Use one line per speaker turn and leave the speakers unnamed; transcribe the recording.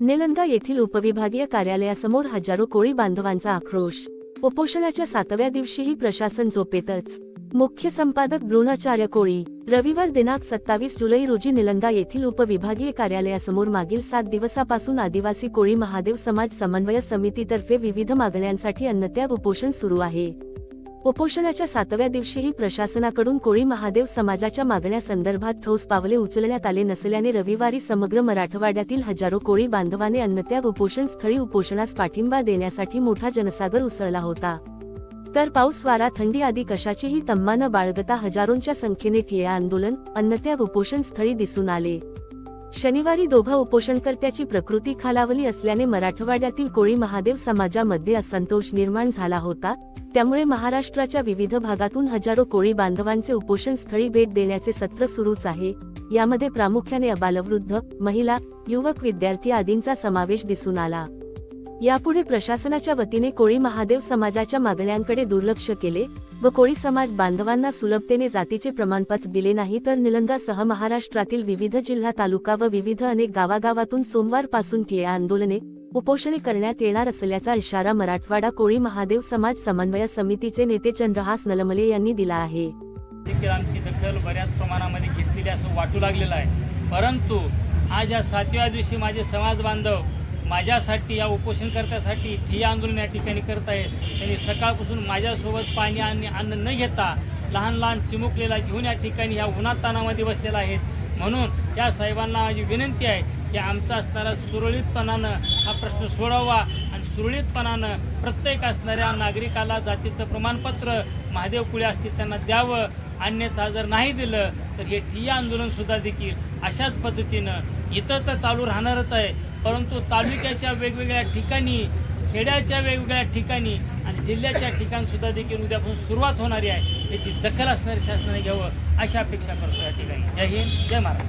निलंगा येथील उपविभागीय कार्यालयासमोर हजारो कोळी बांधवांचा आक्रोश। उपोषणाच्या 7व्या दिवशीही प्रशासन झोपेतच। मुख्य संपादक द्रोणाचार्य कोळी। रविवार दिनांक 27 जुलै रोजी निलंगा येथील उपविभागीय कार्यालयासमोर मागील 7 दिवसापासून आदिवासी कोळी महादेव समाज समन्वय समितीतर्फे विविध मागण्यांसाठी अन्नत्याग उपोषण सुरू आहे। उपोषणाच्या 7व्या दिवशीही प्रशासनाकडून कोळी महादेव समाजाच्या मागण्यांसंदर्भात ठोस पावले उचलण्यात आले नसल्याने रविवारी समग्र मराठवाड्यातील हजारो कोळी बांधवांनी अन्नत्याग उपोषण स्थळी उपोषणास पाठिंबा देण्यासाठी मोठा जनसागर उसळला होता। तर पाऊस वारा थंडी आदी कशाचीही तम्मा न बाळगता हजारोंच्या संख्येने ठिय्या आंदोलन अन्नत्याग उपोषण स्थळी दिसून आले। शनिवारी दोघा उपोषणकर्त्याची प्रकृती खालावली असल्याने मराठवाड्यातील कोळी महादेव समाजामध्ये असंतोष निर्माण झाला होता। त्यामुळे महाराष्ट्राच्या विविध भागातून हजारो कोळी बांधवांचे उपोषण स्थळी भेट देण्याचे सत्र सुरूच आहे। यामध्ये प्रामुख्याने अबालवृद्ध, महिला, युवक, विद्यार्थी आदींचा समावेश दिसून आला। यापुढे प्रशासनाच्या वतीने कोळी महादेव समाजाच्या मागण्यांकडे दुर्लक्ष केले व कोळी समाज बांधवांना सुलभतेने जातीचे प्रमाणपत्र दिले नाही तर निलंगासह महाराष्ट्रातील विविध जिल्हा तालुका व विविध अनेक गावागावातून सोमवारपासून ठिय्या आंदोलने उपोषणे करण्यात येणार असल्याचा इशारा मराठवाडा कोळी महादेव समाज समन्वय समितीचे नेते चंद्रहास नलमले यांनी दिला आहे।
आमची दखल बऱ्याच प्रमाणामध्ये घेतलेली असं वाटू लागलेलं आहे, परंतु आज या 7व्या दिवशी माझे समाज बांधव माझ्यासाठी या उपोषणकर्त्यासाठी ठिय्या आंदोलन या ठिकाणी करत आहेत। त्यांनी सकाळपासून माझ्यासोबत पाणी आणि अन्न न घेता लहान लहान चिमुकलेला घेऊन या ठिकाणी ह्या उन्हातानामध्ये बसलेला आहेत। म्हणून या साहेबांना माझी विनंती आहे की आमचा असणारा सुरळीतपणानं हा प्रश्न सोडवा आणि सुरळीतपणानं प्रत्येक असणाऱ्या नागरिकाला जातीचं प्रमाणपत्र महादेव कुळे असतील त्यांना द्यावं, अन्यथा जर नाही दिलं तर हे ठिय्या आंदोलन सुद्धा देखील अशाच पद्धतीनं इथं तर चालू राहणारच आहे, परंतु तालुक्याच्या वेगवेगळ्या ठिकाणी, खेड्याच्या वेगवेगळ्या ठिकाणी आणि जिल्ह्याच्या ठिकाणी सुद्धा देखील उद्यापासून सुरुवात होणारी आहे। याची दखल असणारी शासनाने घ्यावं अशी अपेक्षा करतो या ठिकाणी। जय हिंद, जय महाराष्ट्र।